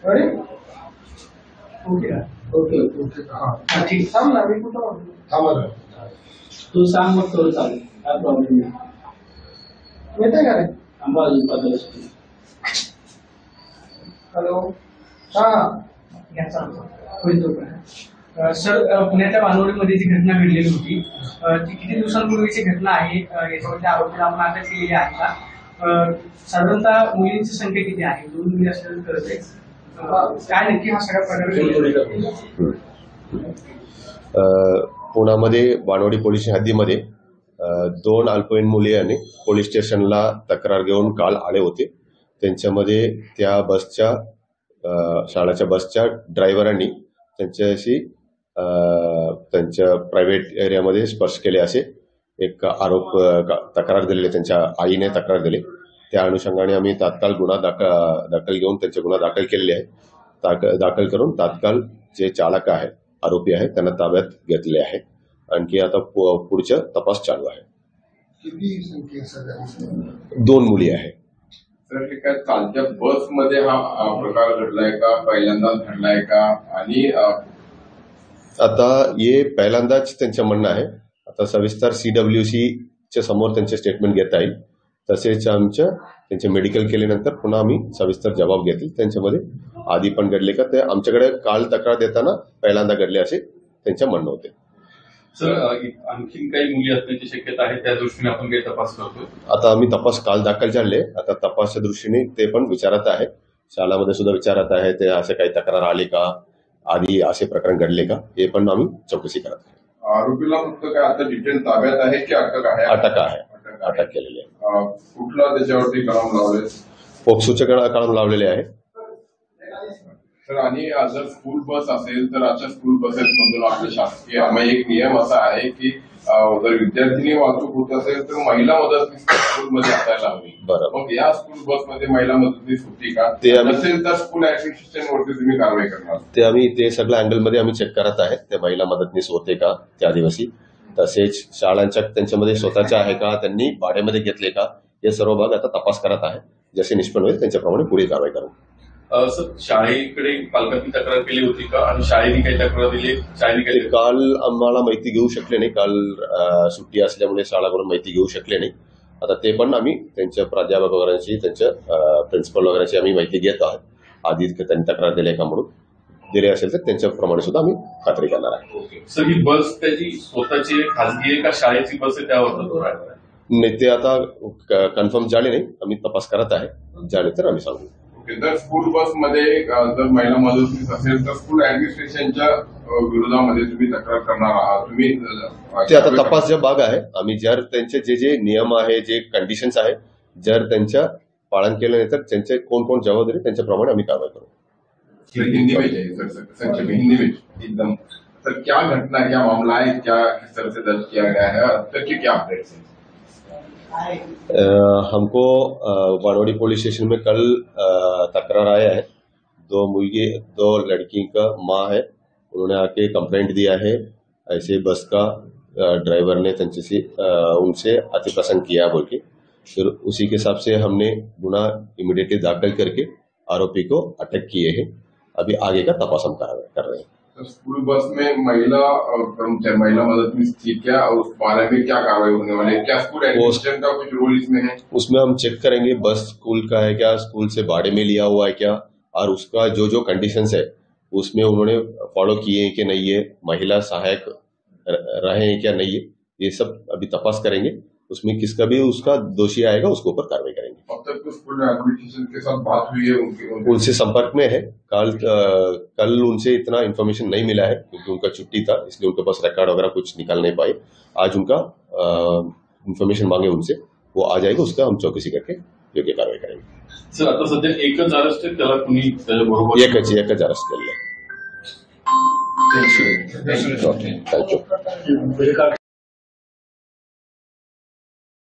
अरे okay okay okay हां ठीक सांग ना मी कुठं थांबा तू सांग मग थोडं चालेल काय प्रॉब्लेम नाही येते का रे अंबाजू हॅलो हा घ्यायचा होईल तो सर पुण्याच्या वानवडीमध्ये जी घटना घडलेली होती ती किती दिवसांपूर्वीची घटना आहे याच्यामध्ये आरोपीला आपण अटक केलेली आहे का साधारणतः मुलींची संख्या किती आहे 2 मुली असल्याचं कळतंय काय नक्की हा सगळा प्रकार पुण्यामध्ये वानवडी पोलीस हद्दीमध्ये 2 अल्पवयीन मुली आणि पोलीस स्टेशनला तक्रार घेऊन काल आले होते। त्यांच्यामध्ये त्या बसच्या शाळेच्या बसच्या ड्रायव्हरांनी त्यांच्याशी त्यांच्या प्रायव्हेट एरियामध्ये स्पर्श केले असे एक आरोप तक्रार दिलेले त्यांच्या आईने तक्रार दिली। त्या अनुषंगाने आम्ही तात्काळ गुन्हा दाखल घेऊन त्यांचे गुन्हा दाखल केलेले आहे। दाखल करून तात्काळ जे चालक आहे आरोपी आहे त्यांना ताब्यात घेतले आहे। आणखी आता पुढचा तपास चालू आहे। किती संख्या 2 मुली आहे। सर काय कालच्या बसमध्ये हा प्रकार घडलाय का पहिल्यांदाच घडलाय का आणि आता हे पहिल्यांदाच त्यांचं म्हणणं आहे। आता सविस्तर CWC च्या समोर त्यांचे स्टेटमेंट घेता येईल। तसेच त्यांचे मेडिकल केल्यानंतर पुन्हा आम्ही सविस्तर जबाब घेतील। त्यांच्यामध्ये आधी पण घडले का ते आमच्याकडे काल तक्रार देताना पहिल्यांदा घडले असे त्यांचं म्हणणं होते। सर आणखीन काही मुली असण्याची शक्यता आहे त्या दृष्टीने आपण काही तपास करतोय। आता आम्ही तपास काल दाखल झाले आता तपासाच्या दृष्टीने ते पण विचारत आहे। शाळेमध्ये सुद्धा विचारत आहे ते असे काही तक्रार आली का आधी असे प्रकरण घडले का हे पण आम्ही चौकशी करत आहे। आरोपीला फक्त काय आता डिटेल ताब्यात आहे की अटक आहे? अटक केलेली आहे। कुठला त्याच्यावरती कलम लावले? पोक्सोचे कलम लावलेले आहे। सर आणि जर स्कूल बस असेल तर आता स्कूल बसेसमधून आपल्या शासकीय एक नियम असा आहे की जर विद्यार्थिनी वाहतूक होत असेल तर महिला मदतनीस स्कूलमध्ये असायला हवी। मग या स्कूल बसमध्ये महिला मदतनीस होती का? नसेल तर स्कूल ऍडमिनिस्ट्रेशनवरती तुम्ही कारवाई करणार? ते आम्ही ते सगळ्या अँगलमध्ये आम्ही चेक करत आहे ते महिला मदतनीस होते का त्या दिवशी। तसेच शाळांच्या त्यांच्यामध्ये स्वतःच्या आहे का त्यांनी भाड्यामध्ये घेतले का हे सर्व भाग आता तपास करत आहे। जसे निष्पन्न होईल त्यांच्याप्रमाणे पुढील कारवाई करू। सर शाळेकडे पालकांनी तक्रार केली होती का आणि शाळेने काही तक्रार दिली? शाळेने काही काल आम्हाला माहिती घेऊ शकले नाही। काल सुट्टी असल्यामुळे शाळाकडून माहिती घेऊ शकले नाही। आता ते पण आम्ही त्यांच्या प्राध्यापक वगैरेची त्यांच्या प्रिन्सिपल वगैरेची आम्ही माहिती घेत आहोत। आधी त्यांनी तक्रार दिली का म्हणून दिले असेल तर त्यांच्याप्रमाणे सुद्धा आम्ही खात्री करणार आहे। सर ही बस त्याची स्वतःची खासगी आहे का शाळेची बस आहे त्यावर नाही ते आता कन्फर्म झाले नाही। आम्ही तपास करत आहे झाले तर आम्ही सांगू। जर स्कूल बसमध्ये जर महिला मदतनीस असेल तर स्कूल ऍडमिनिस्ट्रेशनच्या विरोधामध्ये तुम्ही तक्रार करणार आहात? तुम्ही ते आता तपास भाग आहे। आम्ही जर त्यांचे जे नियम आहे जे कंडिशन्स आहे जर त्यांच्या पालन केलं नाही तर त्यांचे कोण जबाबदारी त्यांच्याप्रमाणे आम्ही कारवाई करू। हिंदी में चाहिए सर, संक्षेप हिंदी में एकदम। सर क्या घटना क्या मामला है, क्या किस तरह से दर्ज किया गया है, अब तक की क्या अपडेट्स हैं? हमको वानवडी पुलिस स्टेशन में कल तकरार आया है। 2 लड़की का माँ है उन्होंने आके कंप्लेंट दिया है ऐसे बस का ड्राइवर ने उनसे अति पसंद किया बोल के। फिर उसी के हिसाब से हमने गुना इमीडिएटली दाखिल करके आरोपी को अटक किए हैं। अभी आगे का तपास हम कर रहे हैं। स्कूल बस में महिला मदतनीस थी क्या और उस बारे में क्या कार्रवाई होने वाली है? क्या स्कूल एडमिनिस्ट्रेशन का कुछ रोल इसमें है? उसमें हम चेक करेंगे बस स्कूल का है क्या, स्कूल से भाड़े में लिया हुआ है क्या, और उसका जो कंडीशंस है उसमें उन्होंने फॉलो किए हैं कि नहीं है, महिला सहायक रहे हैं क्या नहीं है, ये सब अभी तपास करेंगे। उसमें किसका भी उसका दोषी आएगा उसके ऊपर कार्रवाई करेंगे। अब तक तो स्कूल एडमिनिस्ट्रेशन के साथ बात हुई है? उनसे संपर्क में है। कल उनसे इतना इन्फॉर्मेशन नहीं मिला है क्योंकि उनका छुट्टी था इसलिए उनके पास रिकॉर्ड वगैरह कुछ निकाल नहीं पाए। आज उनका इन्फॉर्मेशन मांगे उनसे, वो आ जाएगा, उसका हम चौकसी करके योग्य कार्रवाई करेंगे। सर आता सध्या एकच अरेस्ट आहे त्याला कुणी त्याच्याबरोबर एकच अरेस्ट केलेलं आहे। थँक्यू।